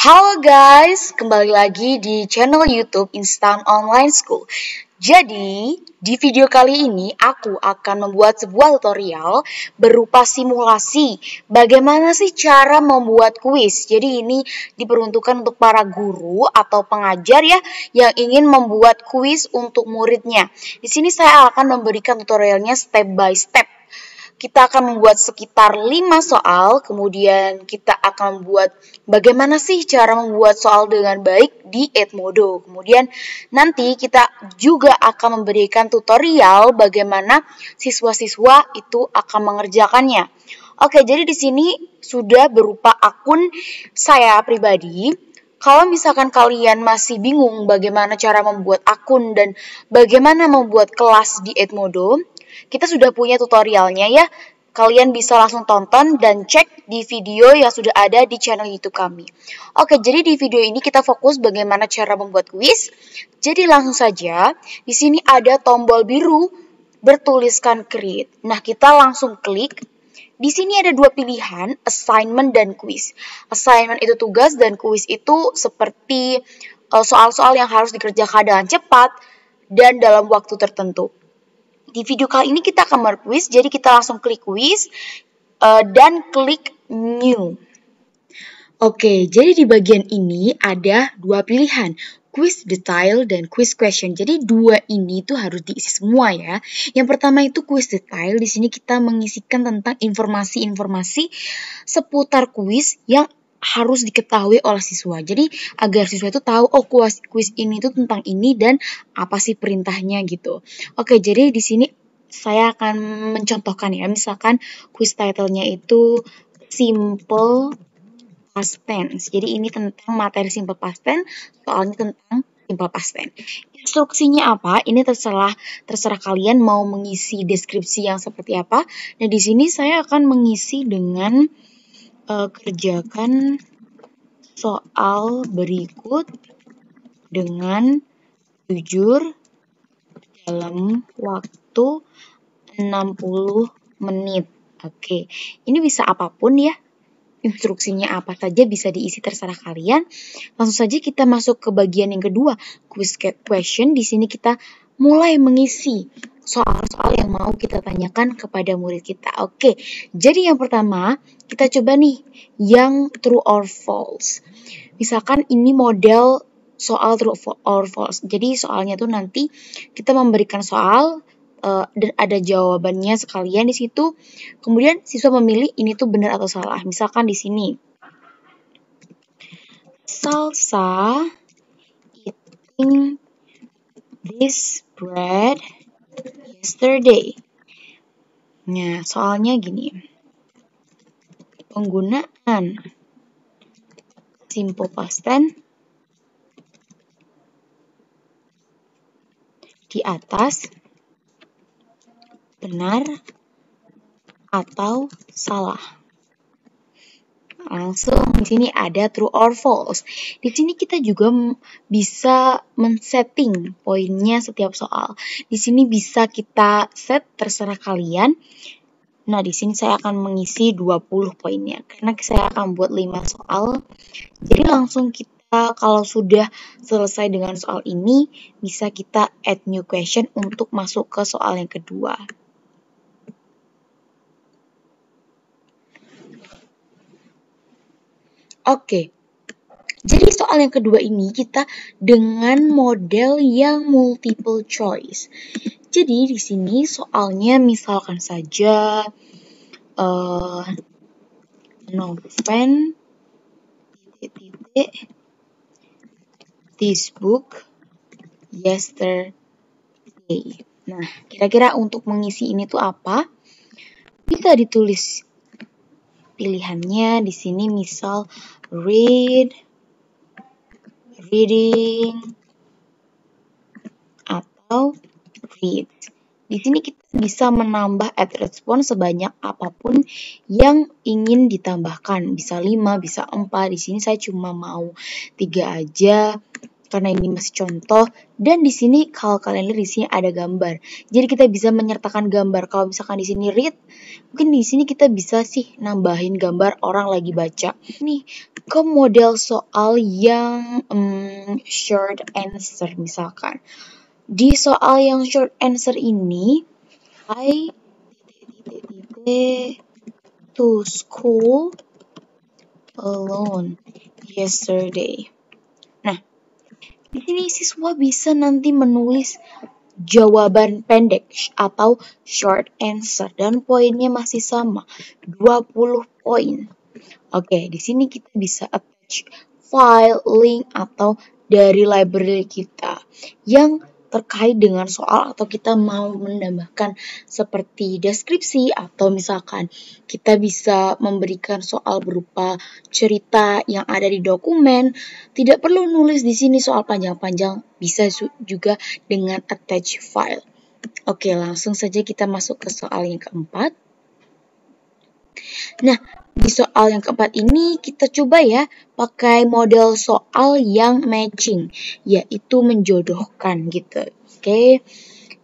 Halo guys, kembali lagi di channel YouTube Instant Online School. Jadi, di video kali ini aku akan membuat sebuah tutorial berupa simulasi. Bagaimana sih cara membuat kuis? Jadi ini diperuntukkan untuk para guru atau pengajar ya yang ingin membuat kuis untuk muridnya. Di sini saya akan memberikan tutorialnya step by step. Kita akan membuat sekitar 5 soal, kemudian kita akan membuat bagaimana sih cara membuat soal dengan baik di Edmodo. Kemudian nanti kita juga akan memberikan tutorial bagaimana siswa-siswa itu akan mengerjakannya. Oke, jadi di sini sudah berupa akun saya pribadi. Kalau misalkan kalian masih bingung bagaimana cara membuat akun dan bagaimana membuat kelas di Edmodo, kita sudah punya tutorialnya ya. Kalian bisa langsung tonton dan cek di video yang sudah ada di channel YouTube kami. Oke, jadi di video ini kita fokus bagaimana cara membuat kuis. Jadi langsung saja, di sini ada tombol biru bertuliskan create. Nah, kita langsung klik. Di sini ada dua pilihan, assignment dan quiz. Assignment itu tugas dan quiz itu seperti soal-soal yang harus dikerjakan dengan cepat dan dalam waktu tertentu. Di video kali ini kita akan berkuis, jadi kita langsung klik quiz dan klik new. Oke, jadi di bagian ini ada dua pilihan, quiz detail dan quiz question. Jadi dua ini tuh harus diisi semua ya. Yang pertama itu quiz detail. Di sini kita mengisikan tentang informasi-informasi seputar kuis yang harus diketahui oleh siswa. Jadi agar siswa itu tahu oh kuis ini itu tentang ini dan apa sih perintahnya gitu. Oke, jadi di sini saya akan mencontohkan ya. Misalkan kuis title-nya itu simple past tense. Jadi ini tentang materi simple past tense, soalnya tentang simple past tense. Instruksinya apa? Ini terserah kalian mau mengisi deskripsi yang seperti apa. Nah, di sini saya akan mengisi dengan kerjakan soal berikut dengan jujur dalam waktu 60 menit. Oke, ini bisa apapun ya. Instruksinya apa saja bisa diisi terserah kalian. Langsung saja kita masuk ke bagian yang kedua, quiz question. Di sini kita mulai mengisi soal-soal yang mau kita tanyakan kepada murid kita. Oke, jadi yang pertama kita coba nih yang true or false. Misalkan ini model soal true or false. Jadi soalnya tuh nanti kita memberikan soal dan ada jawabannya sekalian di situ. Kemudian siswa memilih ini tuh benar atau salah. Misalkan di sini, Salsa eating this bread yesterday. Nah, soalnya gini. Penggunaan simple past tense di atas benar atau salah. Langsung di sini ada true or false. Di sini kita juga bisa men-setting poinnya setiap soal. Di sini bisa kita set terserah kalian. Nah, di sini saya akan mengisi 20 poinnya karena saya akan buat 5 soal. Jadi langsung kita kalau sudah selesai dengan soal ini, bisa kita add new question untuk masuk ke soal yang kedua. Oke, jadi soal yang kedua ini kita dengan model yang multiple choice. Jadi di sini soalnya misalkan saja Noven this book yesterday. Nah, kira-kira untuk mengisi ini tuh apa? Bisa ditulis pilihannya di sini misal reading atau read. Di sini kita bisa menambah add respon sebanyak apapun yang ingin ditambahkan. Bisa 5, bisa 4. Di sini saya cuma mau 3 aja. karena ini masih contoh, dan di sini kalau kalian lihat di sini ada gambar. Jadi kita bisa menyertakan gambar. Kalau misalkan di sini read, mungkin di sini kita bisa sih nambahin gambar orang lagi baca. Nih ke model soal yang short answer misalkan. Di soal yang short answer ini, I to school alone yesterday. Nah, di sini siswa bisa nanti menulis jawaban pendek atau short answer dan poinnya masih sama, 20 poin. Oke, di sini kita bisa attach file, link atau dari library kita yang terkait dengan soal atau kita mau menambahkan seperti deskripsi atau misalkan kita bisa memberikan soal berupa cerita yang ada di dokumen. Tidak perlu nulis di sini soal panjang-panjang, bisa juga dengan attach file. Oke, langsung saja kita masuk ke soal yang keempat. Nah, di soal yang keempat ini kita coba ya pakai model soal yang matching, yaitu menjodohkan gitu. Oke.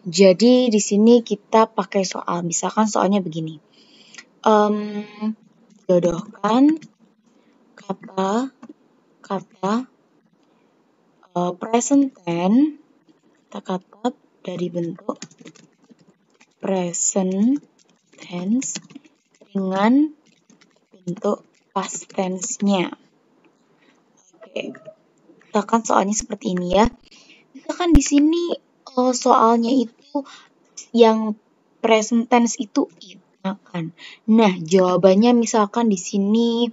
Jadi di sini kita pakai soal, misalkan soalnya begini. Jodohkan kata-kata present tense, kata-kata dari bentuk present tense dengan bentuk past tense-nya. Oke, misalkan soalnya seperti ini ya. Misalkan di sini soalnya itu yang present tense itu eat, makan. Nah, jawabannya misalkan di sini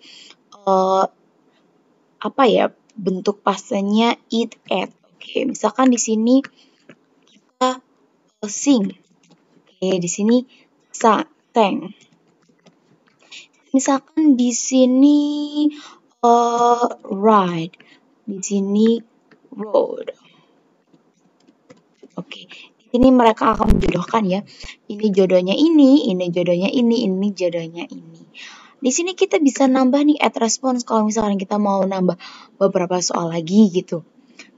bentuk pastenya eat, ate. Oke, misalkan di sini kita sing. Oke, di sini sang. Misalkan di sini ride, di sini road. Oke, di sini mereka akan menjodohkan ya. Ini jodohnya ini jodohnya ini jodohnya ini. Di sini kita bisa nambah nih add response kalau misalkan kita mau nambah beberapa soal lagi gitu.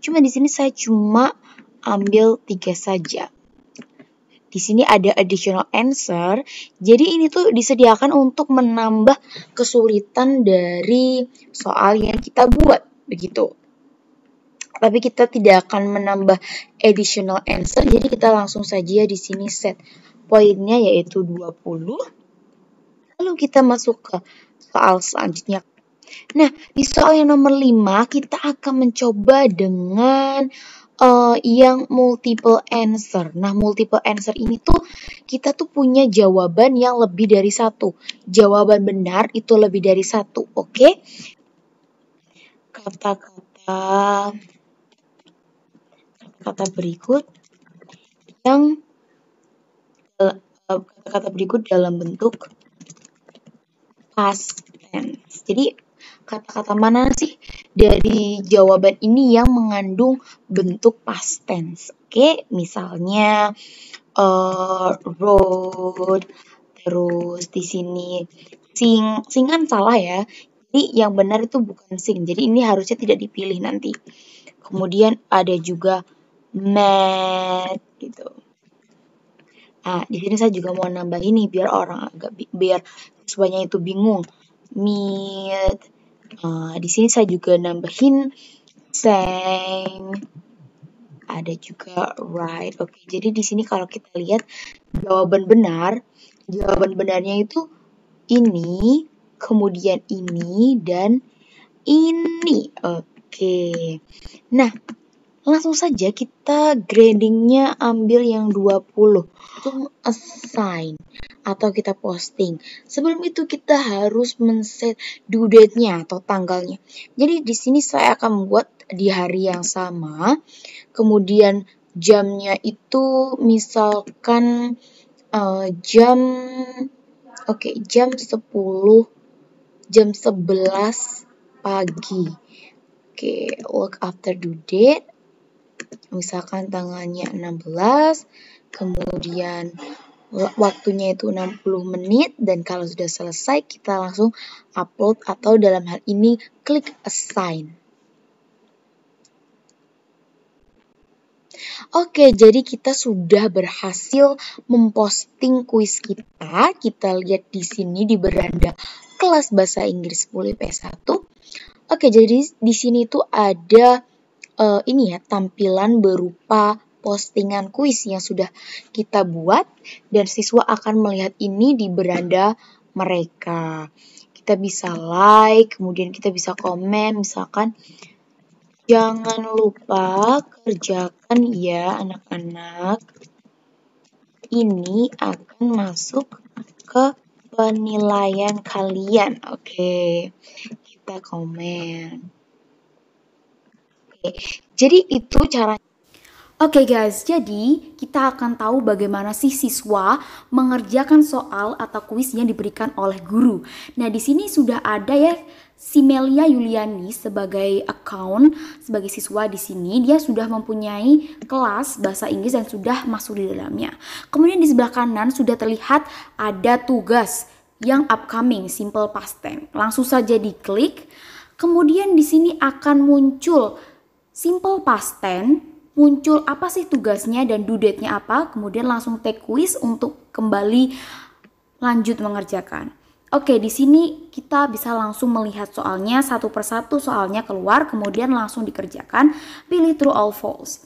Cuma di sini saya cuma ambil 3 saja. Di sini ada additional answer. Jadi ini tuh disediakan untuk menambah kesulitan dari soal yang kita buat begitu. Tapi kita tidak akan menambah additional answer. Jadi kita langsung saja di sini set poinnya yaitu 20. Lalu kita masuk ke soal selanjutnya. Nah, di soal yang nomor 5 kita akan mencoba dengan yang multiple answer. Nah, multiple answer ini tuh kita tuh punya jawaban yang lebih dari satu. Jawaban benar itu lebih dari satu, oke? Kata-kata berikut dalam bentuk past tense. Jadi kata-kata mana sih dari jawaban ini yang mengandung bentuk past tense? Oke, misalnya road, terus di sini sing kan salah ya. Jadi yang benar itu bukan sing. Jadi ini harusnya tidak dipilih nanti. Kemudian ada juga met gitu. Nah, di sini saya juga mau nambah ini biar orang biar siswanya itu bingung. Meet. Di sini saya juga nambahin sang. Ada juga right. Oke, jadi di sini kalau kita lihat jawaban benarnya itu ini, kemudian ini dan ini. Oke. Nah, langsung saja kita gradingnya ambil yang 20 untuk assign atau kita posting. Sebelum itu kita harus men-set due date-nya atau tanggalnya. Jadi di sini saya akan membuat di hari yang sama. Kemudian jamnya itu misalkan jam 11 pagi. Oke, look after due date. Misalkan tanggalnya 16, kemudian waktunya itu 60 menit, dan kalau sudah selesai kita langsung upload atau dalam hal ini klik assign. Oke, jadi kita sudah berhasil memposting kuis kita. Kita lihat di sini di beranda kelas bahasa Inggris 10 IPS 1. Oke, jadi di sini tuh ada ini ya, tampilan berupa postingan kuis yang sudah kita buat dan siswa akan melihat ini di beranda mereka. Kita bisa like, kemudian kita bisa komen, misalkan jangan lupa kerjakan ya anak-anak. Ini akan masuk ke penilaian kalian. Oke, kita komen. Oke, jadi itu cara. Oke guys, jadi kita akan tahu bagaimana sih siswa mengerjakan soal atau kuis yang diberikan oleh guru. Nah, di sini sudah ada ya Simelia Yuliani sebagai sebagai siswa di sini. Dia sudah mempunyai kelas bahasa Inggris dan sudah masuk di dalamnya. Kemudian di sebelah kanan sudah terlihat ada tugas yang upcoming, simple past tense. Langsung saja diklik. Kemudian di sini akan muncul simple past tense. Muncul apa sih tugasnya dan due date-nya apa, kemudian langsung take quiz untuk kembali lanjut mengerjakan. Oke, di sini kita bisa langsung melihat soalnya satu persatu, soalnya keluar, kemudian langsung dikerjakan, pilih true or false.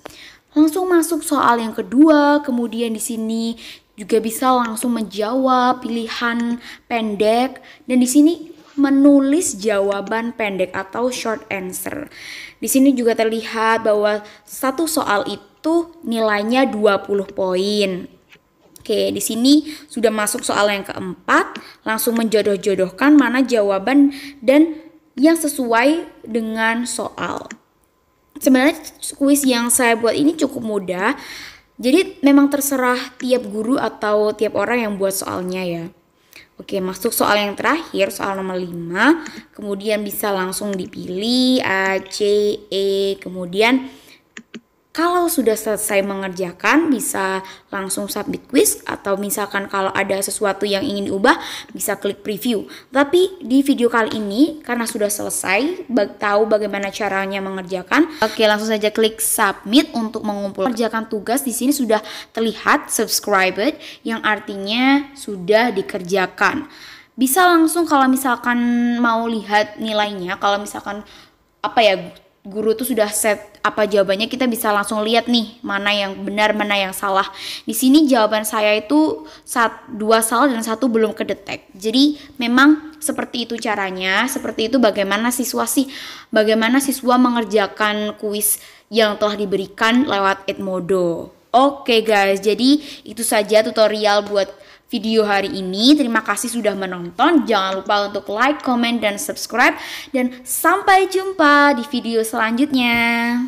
Langsung masuk soal yang kedua, kemudian di sini juga bisa langsung menjawab pilihan pendek, dan di sini menulis jawaban pendek atau short answer. Di sini juga terlihat bahwa satu soal itu nilainya 20 poin. Oke, di sini sudah masuk soal yang keempat, langsung menjodoh-jodohkan mana jawaban dan yang sesuai dengan soal. Sebenarnya kuis yang saya buat ini cukup mudah, jadi memang terserah tiap guru atau tiap orang yang buat soalnya ya. Oke, masuk soal yang terakhir, soal nomor 5. Kemudian bisa langsung dipilih A, C, E. Kemudian kalau sudah selesai mengerjakan bisa langsung submit quiz, atau misalkan kalau ada sesuatu yang ingin diubah bisa klik preview. Tapi di video kali ini karena sudah selesai, tahu bagaimana caranya mengerjakan. Oke, langsung saja klik submit untuk mengumpulkan tugas. Di sini sudah terlihat subscribed yang artinya sudah dikerjakan. Bisa langsung kalau misalkan mau lihat nilainya, kalau misalkan guru tuh sudah set apa jawabannya, kita bisa langsung lihat nih mana yang benar, mana yang salah. Di sini jawaban saya itu 2 salah dan 1 belum kedetek. Jadi memang seperti itu caranya, seperti itu bagaimana siswa mengerjakan kuis yang telah diberikan lewat Edmodo. Oke guys, jadi itu saja tutorial buat video hari ini. Terima kasih sudah menonton. Jangan lupa untuk like, comment, dan subscribe. Dan sampai jumpa di video selanjutnya.